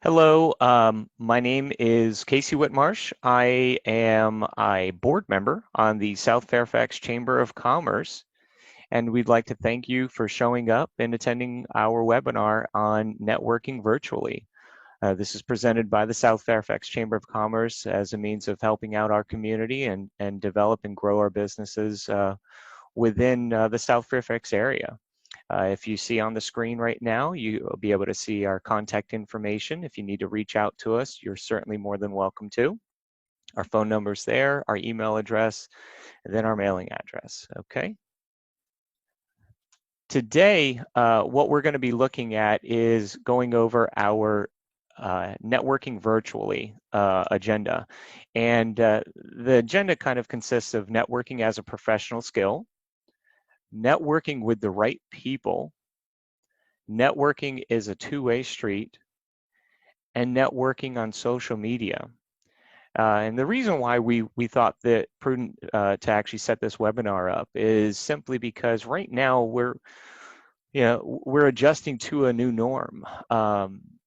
Hello, my name is Casey Whitmarsh. I am a board member on the South Fairfax Chamber of Commerce, and we'd like to thank you for showing up and attending our webinar on networking virtually. This is presented by the South Fairfax Chamber of Commerce as a means of helping out our community and develop and grow our businesses within the South Fairfax area. If you see on the screen right now, you'll be able to see our contact information. If you need to reach out to us, you're certainly more than welcome to. Our phone number's there, our email address, and then our mailing address, okay? Today, what we're going to be looking at is going over our networking virtually agenda. And the agenda kind of consists of networking as a professional skill, networking with the right people, networking is a two-way street, and networking on social media. And the reason why we thought that prudent to actually set this webinar up is simply because right now we're adjusting to a new norm.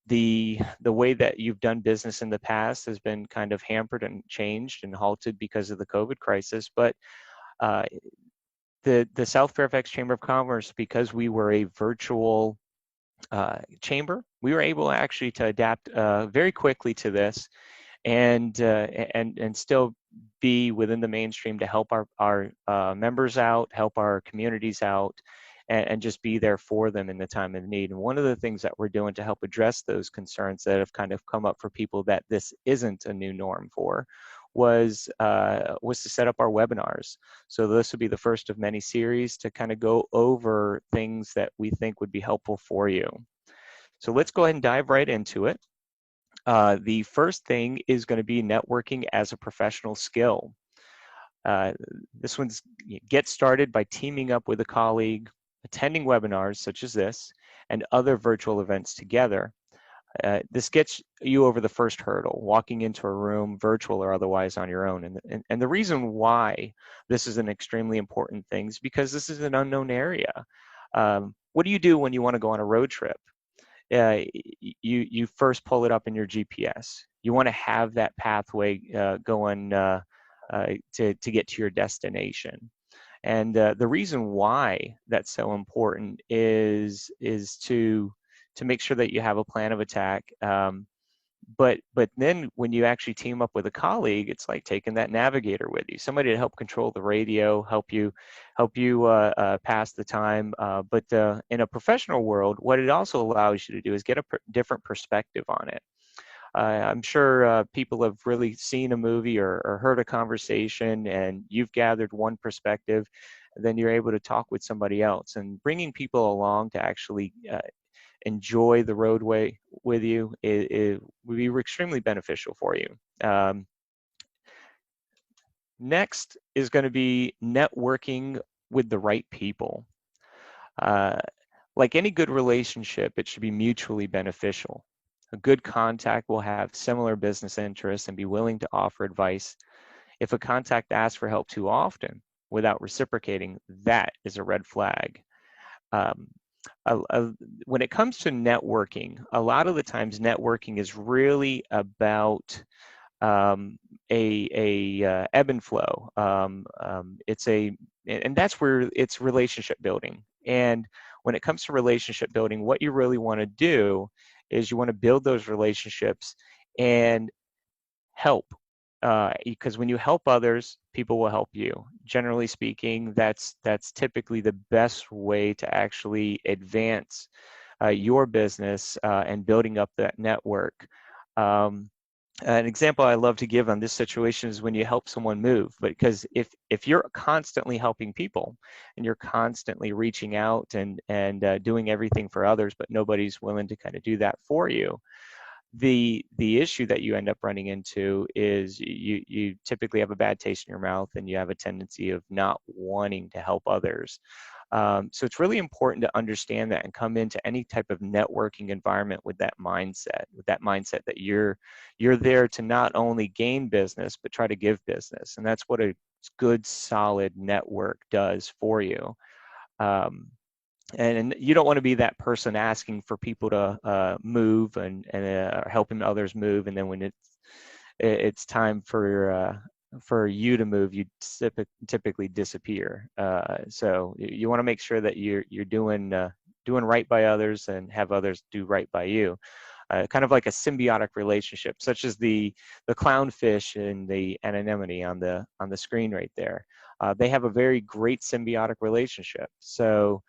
The way that you've done business in the past has been kind of hampered and changed and halted because of the COVID crisis. But the South Fairfax Chamber of Commerce, because we were a virtual chamber, we were able actually to adapt very quickly to this and still be within the mainstream to help our members out, help our communities out, and just be there for them in the time of need. And one of the things that we're doing to help address those concerns that have kind of come up for people that this isn't a new norm for was to set up our webinars. So this would be the first of many series to kind of go over things that we think would be helpful for you. So let's go ahead and dive right into it. The first thing is going to be networking as a professional skill. This one's get started by teaming up with a colleague, attending webinars such as this, and other virtual events together. This gets you over the first hurdle, walking into a room, virtual or otherwise, on your own. And the reason why this is an extremely important thing is because this is an unknown area. What do you do when you want to go on a road trip? You first pull it up in your GPS. You want to have that pathway going to get to your destination. And the reason why that's so important is to make sure that you have a plan of attack. But then when you actually team up with a colleague, it's like taking that navigator with you, somebody to help control the radio, help you pass the time. But in a professional world, what it also allows you to do is get a different perspective on it. I'm sure people have really seen a movie or heard a conversation, and you've gathered one perspective, and then you're able to talk with somebody else. And bringing people along to actually enjoy the roadway with you, it would be extremely beneficial for you. Next is going to be networking with the right people. Like any good relationship, it should be mutually beneficial. A good contact will have similar business interests and be willing to offer advice. If a contact asks for help too often without reciprocating, that is a red flag. When it comes to networking, a lot of the times networking is really about a ebb and flow. And that's where it's relationship building. And when it comes to relationship building, what you really want to do is you want to build those relationships and help. Because when you help others, people will help you. Generally speaking, that's typically the best way to actually advance your business and building up that network. An example I love to give on this situation is when you help someone move, because if you're constantly helping people and you're constantly reaching out and doing everything for others, but nobody's willing to kind of do that for you, the issue that you end up running into is you typically have a bad taste in your mouth, and you have a tendency of not wanting to help others. So it's really important to understand that and come into any type of networking environment with that mindset that you're there to not only gain business, but try to give business. And that's what a good, solid network does for you. And you don't want to be that person asking for people to move and helping others move, and then when it's time for you to move, you typically disappear. So you want to make sure that you're doing right by others and have others do right by you. Kind of like a symbiotic relationship, such as the clownfish and the anemone on the screen right there. They have a very great symbiotic relationship. So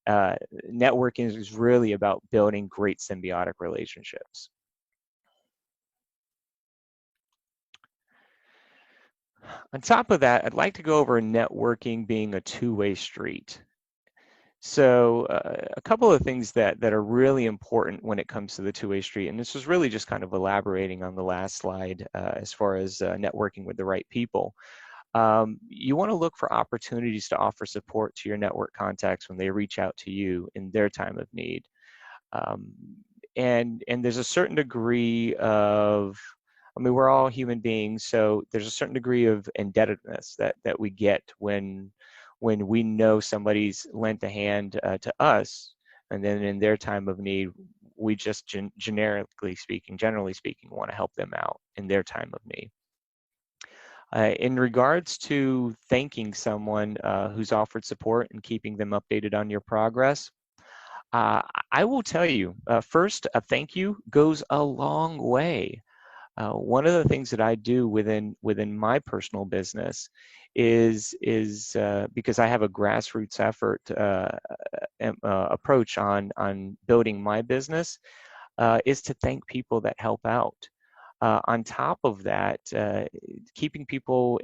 uh, networking is really about building great symbiotic relationships. On top of that, I'd like to go over networking being a two-way street. So a couple of things that are really important when it comes to the two-way street, and this was really just kind of elaborating on the last slide as far as networking with the right people. You want to look for opportunities to offer support to your network contacts when they reach out to you in their time of need. Um, and there's a certain degree of, I mean, we're all human beings, so there's a certain degree of indebtedness that we get when we know somebody's lent a hand to us, and then in their time of need, we just generally speaking, want to help them out in their time of need. In regards to thanking someone who's offered support and keeping them updated on your progress, uh, I will tell you, first, a thank you goes a long way. One of the things that I do within my personal business is because I have a grassroots effort approach on building my business, is to thank people that help out. On top of that, keeping people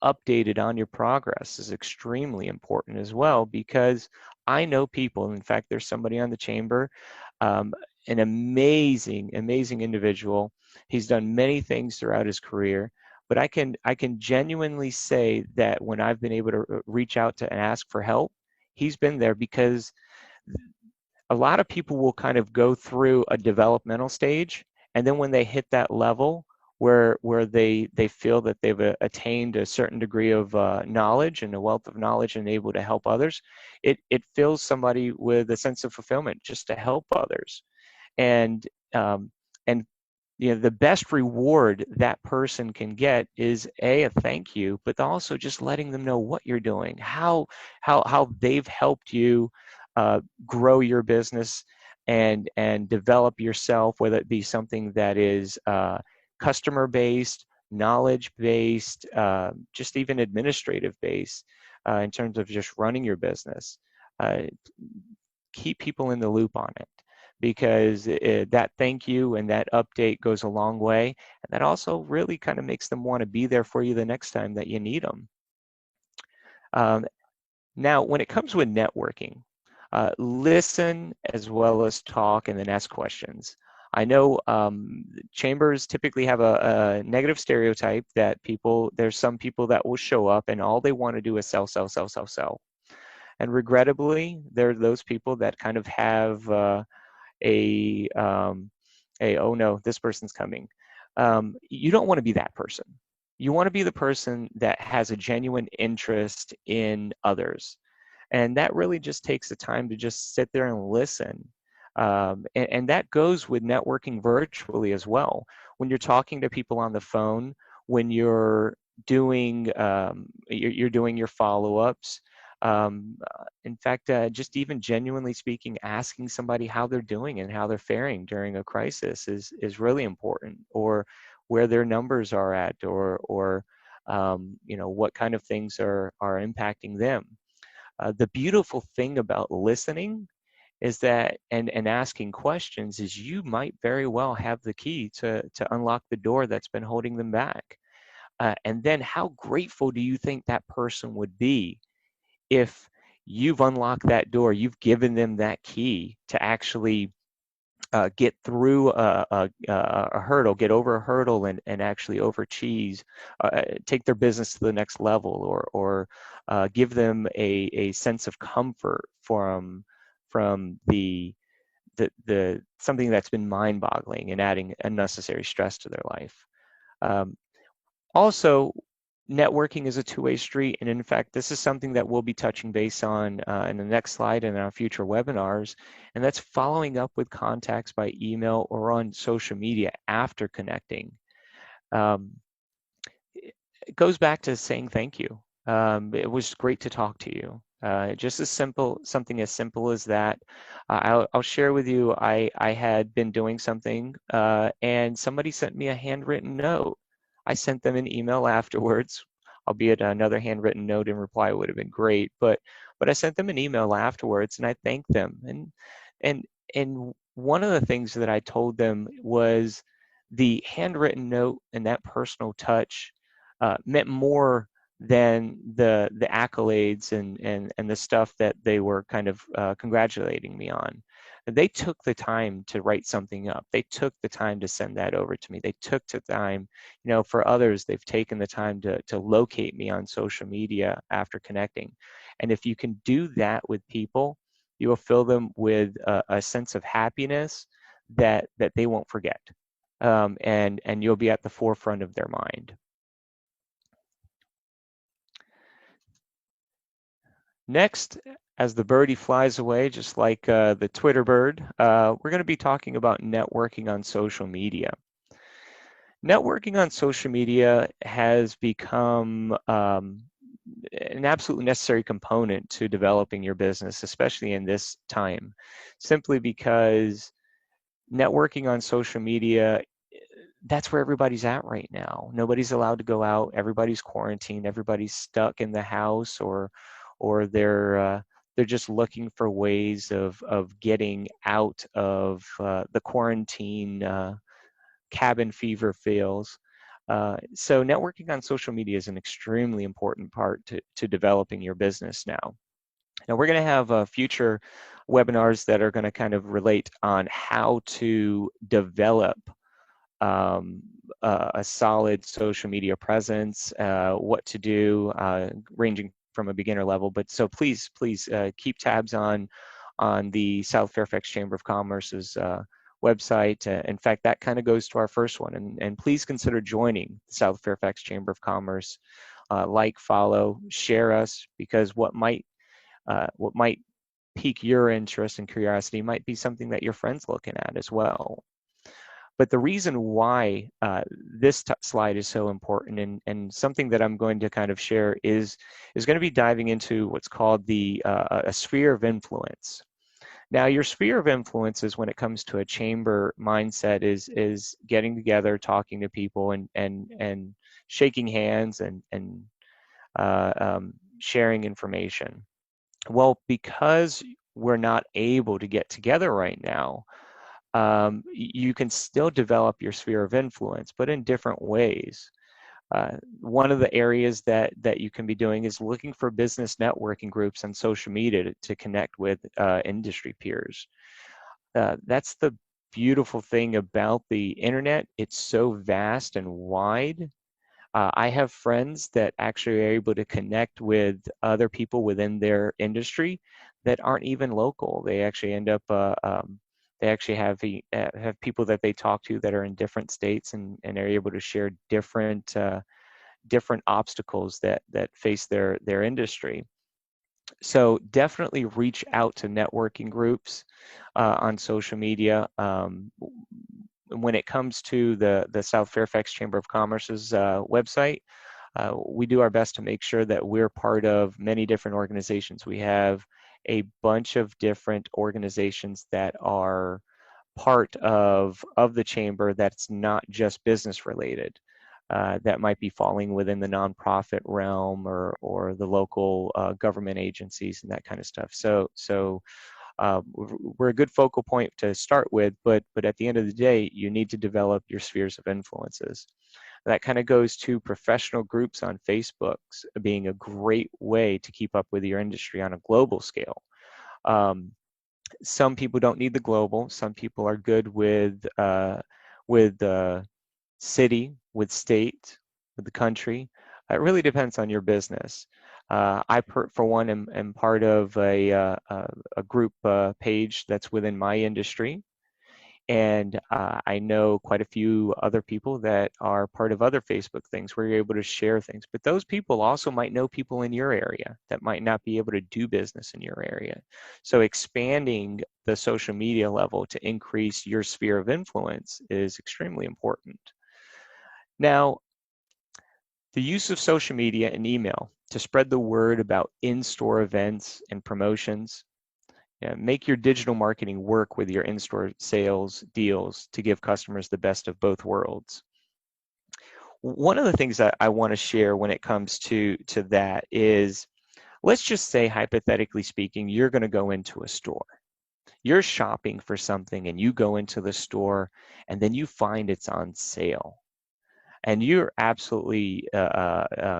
updated on your progress is extremely important as well, because I know people, in fact, there's somebody on the chamber, um, an amazing individual. He's done many things throughout his career, but I can genuinely say that when I've been able to reach out to and ask for help, he's been there, because a lot of people will kind of go through a developmental stage, and then when they hit that level where they feel that they've attained a certain degree of knowledge and a wealth of knowledge and able to help others, it fills somebody with a sense of fulfillment just to help others. And um, and the best reward that person can get is a thank you, but also just letting them know what you're doing, how they've helped you grow your business and develop yourself, whether it be something that is customer based, knowledge based, just even administrative based, in terms of just running your business. Uh, Keep people in the loop on it, because that thank you and that update goes a long way, and that also really kind of makes them want to be there for you the next time that you need them. Um, Now, when it comes with networking, listen as well as talk, and then ask questions. I know chambers typically have a negative stereotype that there's some people that will show up and all they want to do is sell, sell, sell, sell, sell. And regrettably, there are those people that kind of have a, um, oh no, this person's coming. You don't want to be that person. You want to be the person that has a genuine interest in others. And that really just takes the time to just sit there and listen. And that goes with networking virtually as well. When you're talking to people on the phone, when you're doing your follow-ups, in fact, just even genuinely speaking, asking somebody how they're doing and how they're faring during a crisis is really important, or where their numbers are at, or what kind of things are impacting them. The beautiful thing about listening is that, and asking questions, is you might very well have the key to unlock the door that's been holding them back. And then how grateful do you think that person would be if you've unlocked that door, you've given them that key to actually get through a hurdle, get over a hurdle, and actually take their business to the next level, or give them a sense of comfort from the something that's been mind-boggling and adding unnecessary stress to their life. Um, Also, networking is a two-way street, and in fact, this is something that we'll be touching base on in the next slide in our future webinars, and that's following up with contacts by email or on social media after connecting. Um, it goes back to saying thank you. It was great to talk to you. Just as simple, something as simple as that. I'll share with you, I had been doing something and somebody sent me a handwritten note. I sent them an email afterwards, albeit another handwritten note in reply would have been great, but I sent them an email afterwards and I thanked them. And and one of the things that I told them was the handwritten note and that personal touch meant more than the accolades and the stuff that they were kind of congratulating me on. They took the time to write something up. They took the time to send that over to me. They took the time, you know, for others, they've taken the time to locate me on social media after connecting. And if you can do that with people, you will fill them with a sense of happiness that they won't forget. And you'll be at the forefront of their mind. Next, as the birdie flies away, just like the Twitter bird, we're going to be talking about networking on social media. Networking on social media has become an absolutely necessary component to developing your business, especially in this time, simply because networking on social media, that's where everybody's at right now. Nobody's allowed to go out. Everybody's quarantined. Everybody's stuck in the house, or they're just looking for ways of getting out of the quarantine cabin fever feels. So networking on social media is an extremely important part to developing your business now. Now we're going to have future webinars that are going to kind of relate on how to develop a solid social media presence, what to do, ranging from a beginner level. But so please keep tabs on the South Fairfax Chamber of Commerce's website. In fact, that kind of goes to our first one. And please consider joining the South Fairfax Chamber of Commerce. Like, follow, share us, because what might pique your interest and curiosity might be something that your friend's looking at as well. But the reason why this slide is so important, and something that I'm going to kind of share, is going to be diving into what's called a sphere of influence. Now, your sphere of influence is, when it comes to a chamber mindset, is getting together, talking to people, and shaking hands and sharing information. Well, because we're not able to get together right now, you can still develop your sphere of influence, but in different ways. One of the areas that you can be doing is looking for business networking groups on social media to connect with industry peers. That's the beautiful thing about the internet. It's so vast and wide. I have friends that actually are able to connect with other people within their industry that aren't even local. They actually end up, they actually have people that they talk to that are in different states, and are able to share different obstacles that face their industry. So definitely reach out to networking groups on social media. When it comes to the South Fairfax Chamber of Commerce's website, we do our best to make sure that we're part of many different organizations. We have a bunch of different organizations that are part of the chamber that's not just business related. That might be falling within the nonprofit realm, or the local government agencies and that kind of stuff. So we're a good focal point to start with, but at the end of the day, you need to develop your spheres of influences. That kind of goes to professional groups on Facebook being a great way to keep up with your industry on a global scale. Some people don't need the global. Some people are good with city, with state, with the country. It really depends on your business. For one, am part of a group page that's within my industry, And I know quite a few other people that are part of other Facebook things where you're able to share things. But those people also might know people in your area that might not be able to do business in your area. So expanding the social media level to increase your sphere of influence is extremely important. Now, the use of social media and email to spread the word about in-store events and promotions. Yeah, make your digital marketing work with your in-store sales deals to give customers the best of both worlds. One of the things that I want to share when it comes to that is, let's just say, hypothetically speaking, you're going to go into a store. You're shopping for something and you go into the store and then you find it's on sale. And you're absolutely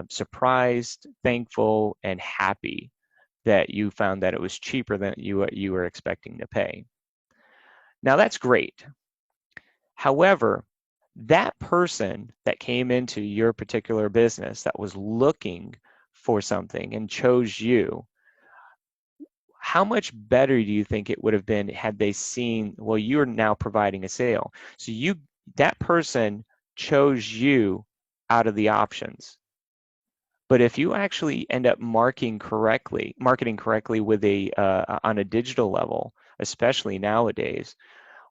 surprised, thankful, and happy that you found that it was cheaper than you were expecting to pay. Now that's great. However, that person that came into your particular business that was looking for something and chose you, how much better do you think it would have been had they seen, well, you're now providing a sale. So that person chose you out of the options. But if you actually end up marketing correctly with on a digital level, especially nowadays,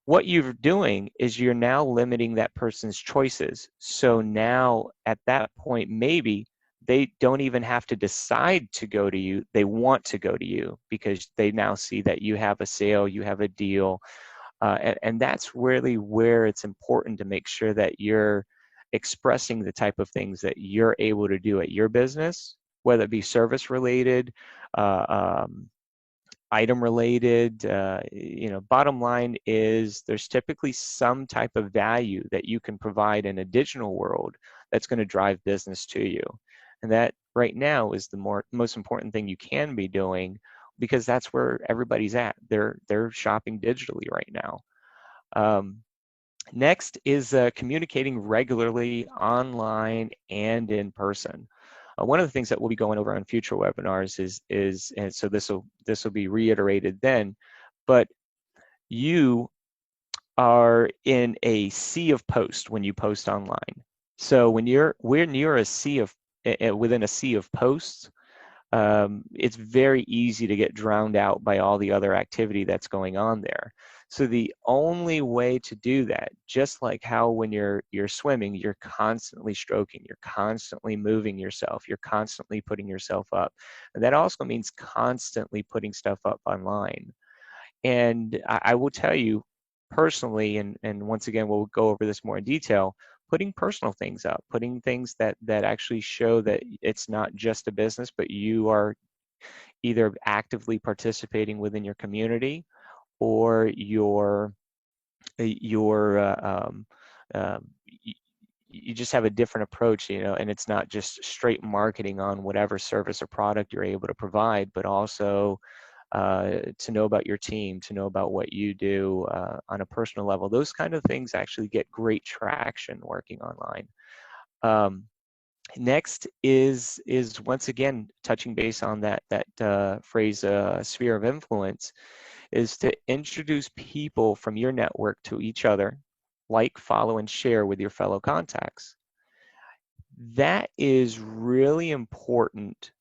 what you're doing is you're now limiting that person's choices. So now at that point, maybe they don't even have to decide to go to you. They want to go to you because they now see that you have a sale, you have a deal. And that's really where it's important to make sure that you're expressing the type of things that you're able to do at your business, whether it be service related, uh, um, item related. Bottom line is there's typically some type of value that you can provide in a digital world that's going to drive business to you. And that right now is the most important thing you can be doing, because that's where everybody's at. They're shopping digitally right now. Um, Next is communicating regularly online and in person. One of the things that we'll be going over on future webinars is and so this will be reiterated then, but you are in a sea of posts when you post online. So when you're a sea of within a sea of posts, it's very easy to get drowned out by all the other activity that's going on there. So the only way to do that, just like how when you're swimming, you're constantly stroking, you're constantly moving yourself, you're constantly putting yourself up. And that also means constantly putting stuff up online. And I will tell you personally, and once again, we'll go over this more in detail, putting personal things up, putting things that actually show that it's not just a business, but you are either actively participating within your community, or you're you just have a different approach, and it's not just straight marketing on whatever service or product you're able to provide, but also to know about your team, to know about what you do on a personal level. Those kind of things actually get great traction working online. Next is once again touching base on that phrase, sphere of influence, is to introduce people from your network to each other, like, follow, and share with your fellow contacts. That is really important,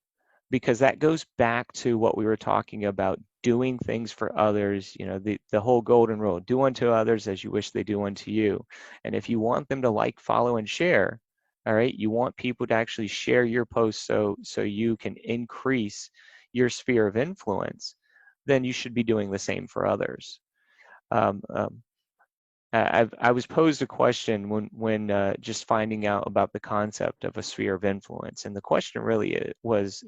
because that goes back to what we were talking about, doing things for others. The whole golden rule: do unto others as you wish they do unto you. And if you want them to like, follow, and share, all right, you want people to actually share your posts so you can increase your sphere of influence, then you should be doing the same for others. um, um, I was posed a question when just finding out about the concept of a sphere of influence, and the question really was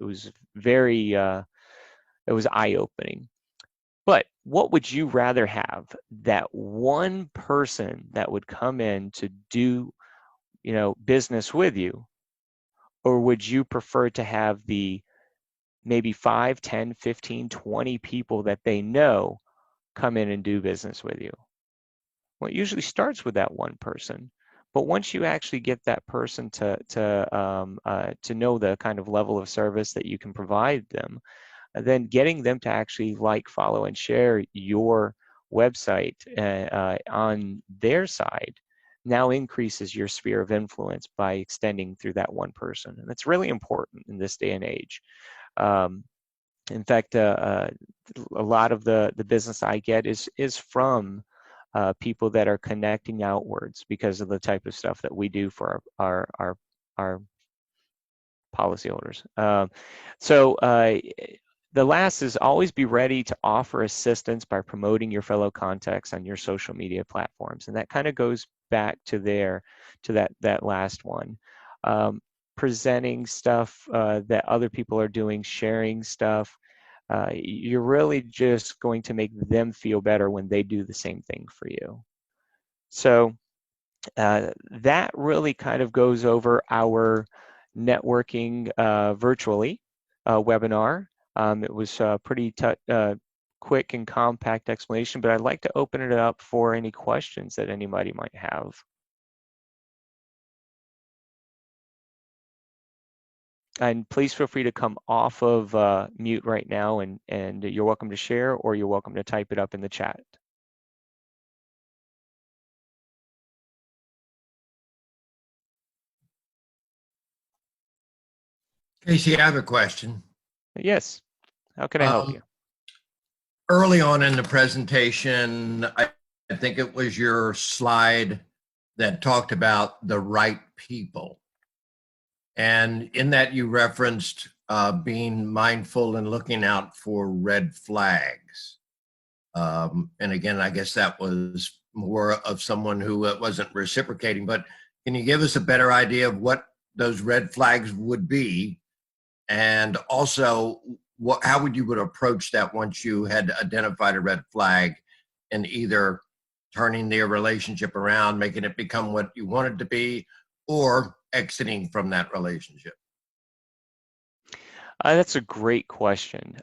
very it was eye-opening. But what would you rather have? That one person that would come in to do business with you, or would you prefer to have the maybe 5, 10, 15, 20 people that they know come in and do business with you? Well, it usually starts with that one person, but once you actually get that person to know the kind of level of service that you can provide them, then getting them to actually like, follow, and share your website on their side now increases your sphere of influence by extending through that one person. And it's really important in this day and age. Um, in fact, a lot of the business I get is from people that are connecting outwards because of the type of stuff that we do for our policyholders. So the last is always be ready to offer assistance by promoting your fellow contacts on your social media platforms, and that kind of goes back to that last one. Presenting stuff that other people are doing, sharing stuff. You're really just going to make them feel better when they do the same thing for you. So that really kind of goes over our networking virtually webinar. It was a pretty quick and compact explanation, but I'd like to open it up for any questions that anybody might have. And please feel free to come off of mute right now, and you're welcome to share, or you're welcome to type it up in the chat. Casey, I have a question. Yes, how can I help you? Early on in the presentation, I think it was your slide that talked about the right people. And in that you referenced being mindful and looking out for red flags. And again, I guess that was more of someone who wasn't reciprocating, but can you give us a better idea of what those red flags would be? And also, how would you approach that once you had identified a red flag, and either turning their relationship around, making it become what you want it to be, or exiting from that relationship? That's a great question.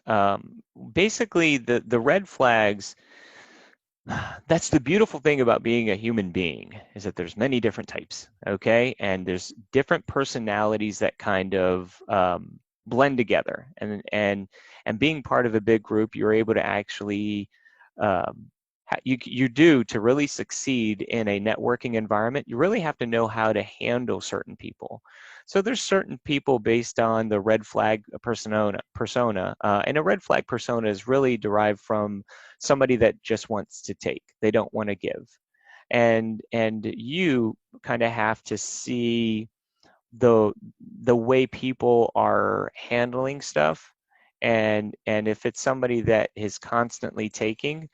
Basically, the red flags, that's the beautiful thing about being a human being, is that there's many different types, okay? And there's different personalities that kind of blend together. And being part of a big group, you're able to actually, you do to really succeed in a networking environment, you really have to know how to handle certain people. So there's certain people based on the red flag persona, and a red flag persona is really derived from somebody that just wants to take. They don't want to give. And you kind of have to see the way people are handling stuff, and if it's somebody that is constantly taking,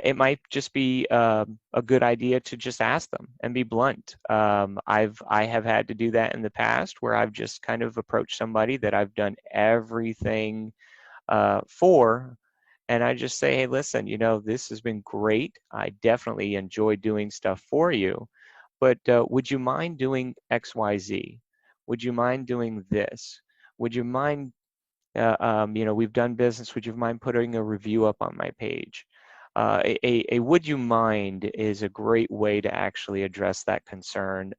it might just be a good idea to just ask them and be blunt. I have had to do that in the past, where I've just kind of approached somebody that I've done everything for, and I just say, hey, listen, this has been great. I definitely enjoy doing stuff for you, but would you mind doing XYZ? Would you mind doing this? Would you mind, we've done business. Would you mind putting a review up on my page? A would you mind is a great way to actually address that concern.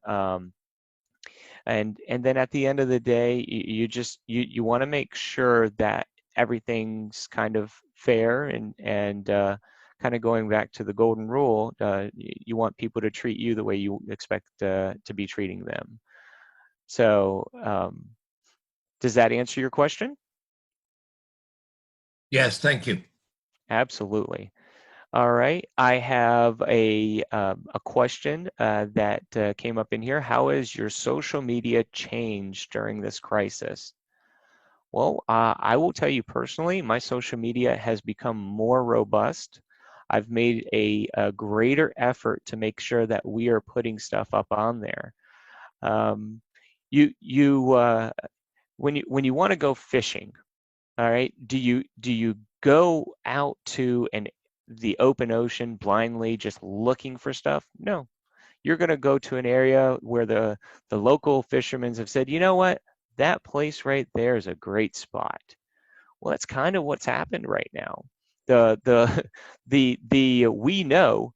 And then at the end of the day, you want to make sure that everything's kind of fair, and kind of going back to the golden rule, you want people to treat you the way you expect to be treating them. So does that answer your question? Yes, thank you. Absolutely. All right, I have a question that came up in here. How has your social media changed during this crisis? Well, I will tell you personally, my social media has become more robust. I've made a greater effort to make sure that we are putting stuff up on there. Um, when you want to go fishing, all right, do you go out to the open ocean blindly just looking for stuff? No, you're going to go to an area where the local fishermen have said, you know what, that place right there is a great spot. Well, that's kind of what's happened right now. The the we know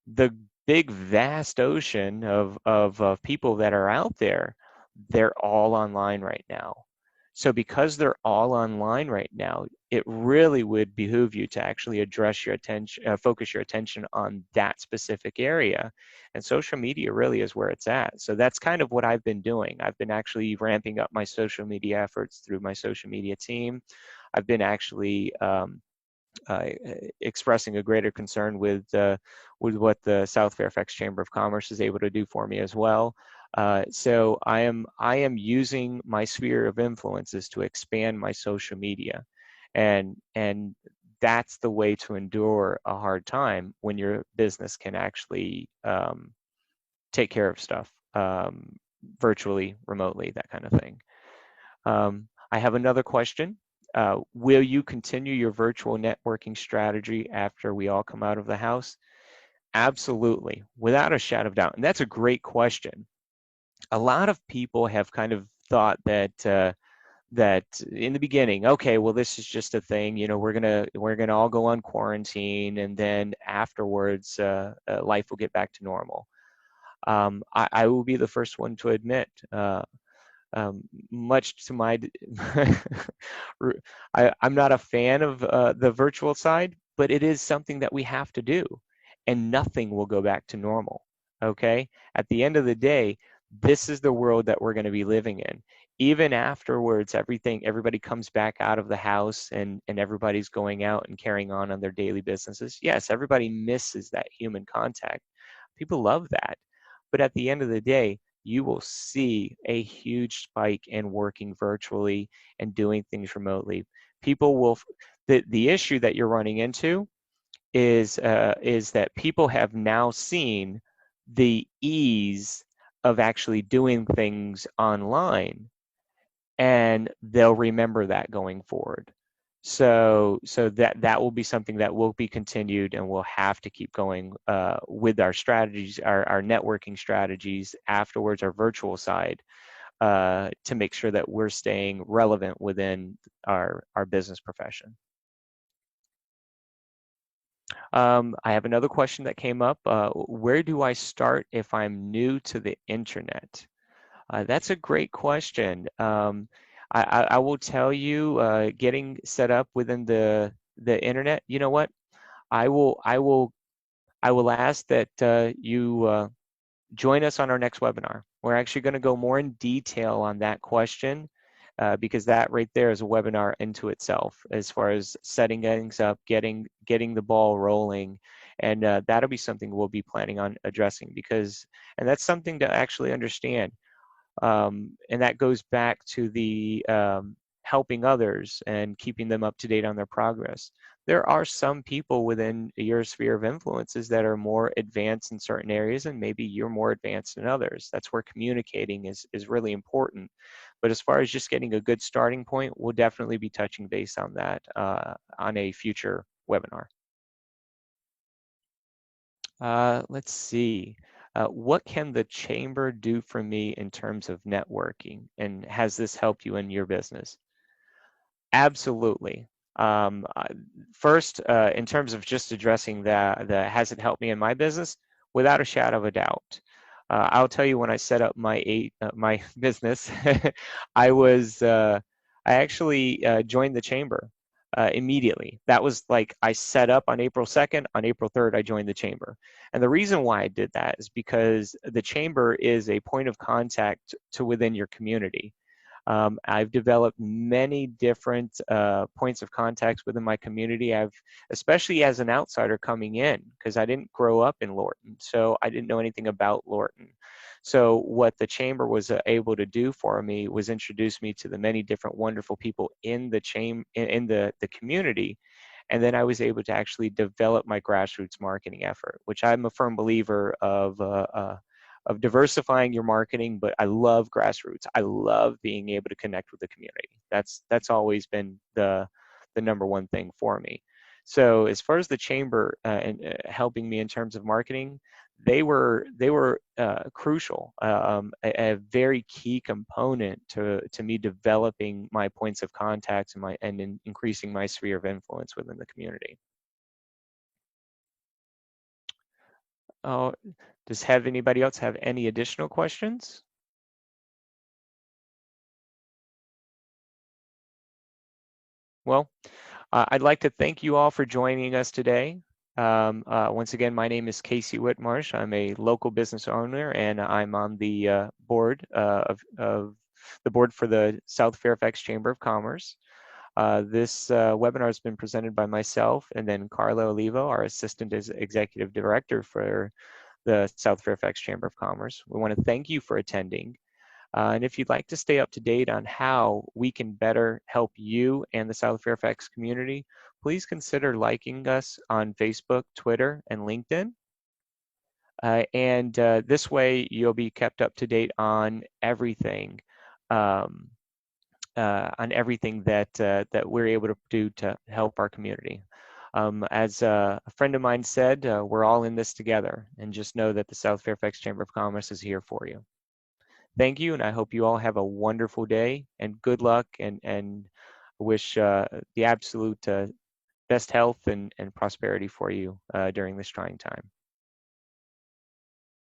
the big vast ocean of people that are out there, they're all online right now. So because they're all online right now, it really would behoove you to actually address your attention, focus your attention on that specific area. And social media really is where it's at. So that's kind of what I've been doing. I've been actually ramping up my social media efforts through my social media team. I've been actually expressing a greater concern with what the South Fairfax Chamber of Commerce is able to do for me as well. So I am using my sphere of influences to expand my social media, and that's the way to endure a hard time when your business can actually take care of stuff virtually, remotely, that kind of thing. I have another question. Will you continue your virtual networking strategy after we all come out of the house? Absolutely, without a shadow of doubt. And that's a great question. A lot of people have kind of thought that in the beginning, okay, well, this is just a thing. You know, we're gonna all go on quarantine, and then afterwards, life will get back to normal. I will be the first one to admit. Much to my, I'm not a fan of the virtual side, but it is something that we have to do, and nothing will go back to normal. Okay? At the end of the day, this is the world that we're going to be living in. Even afterwards, everybody comes back out of the house and everybody's going out and carrying on their daily businesses. Yes, everybody misses that human contact. People love that. But at the end of the day, you will see a huge spike in working virtually and doing things remotely. People will, the issue that you're running into is that people have now seen the ease of actually doing things online, and they'll remember that going forward. So that will be something that will be continued, and we'll have to keep going with our strategies, our networking strategies afterwards, our virtual side, to make sure that we're staying relevant within our business profession. I have another question that came up. Where do I start if I'm new to the internet? That's a great question. I will tell you, getting set up within the internet. You know what? I will ask that you join us on our next webinar. We're actually going to go more in detail on that question, because that right there is a webinar into itself, as far as setting things up, getting the ball rolling, and that'll be something we'll be planning on addressing, and that's something to actually understand. And that goes back to the helping others and keeping them up to date on their progress. There are some people within your sphere of influences that are more advanced in certain areas, and maybe you're more advanced in others. That's where communicating is really important. But as far as just getting a good starting point, we'll definitely be touching base on that on a future webinar. Let's see. What can the chamber do for me in terms of networking? And has this helped you in your business? Absolutely. First, in terms of just addressing the has it helped me in my business? Without a shadow of a doubt. I'll tell you, when I set up my business, I was I actually joined the chamber immediately. That was like, I set up on April 2nd. On April 3rd, I joined the chamber. And the reason why I did that is because the chamber is a point of contact to within your community. I've developed many different points of contacts within my community. Especially as an outsider coming in, because I didn't grow up in Lorton, so I didn't know anything about Lorton. So what the chamber was able to do for me was introduce me to the many different wonderful people in the the community. And then I was able to actually develop my grassroots marketing effort, which I'm a firm believer of diversifying your marketing, but I love grassroots. I love being able to connect with the community. That's always been the number one thing for me. So as far as the chamber and helping me in terms of marketing, they were crucial, a very key component to me developing my points of contact and increasing my sphere of influence within the community. Oh, does anybody else have any additional questions? Well, I'd like to thank you all for joining us today. Once again, my name is Casey Whitmarsh. I'm a local business owner, and I'm on the board of the board for the South Fairfax Chamber of Commerce. This webinar has been presented by myself and then Carla Olivo, our Assistant Executive Director for the South Fairfax Chamber of Commerce. We want to thank you for attending. And if you'd like to stay up to date on how we can better help you and the South Fairfax community, please consider liking us on Facebook, Twitter, and LinkedIn. This way you'll be kept up to date um, on everything that we're able to do to help our community. As a friend of mine said, we're all in this together, and just know that the South Fairfax Chamber of Commerce is here for you. Thank you, and I hope you all have a wonderful day, and good luck, and wish the absolute best health and prosperity for you during this trying time.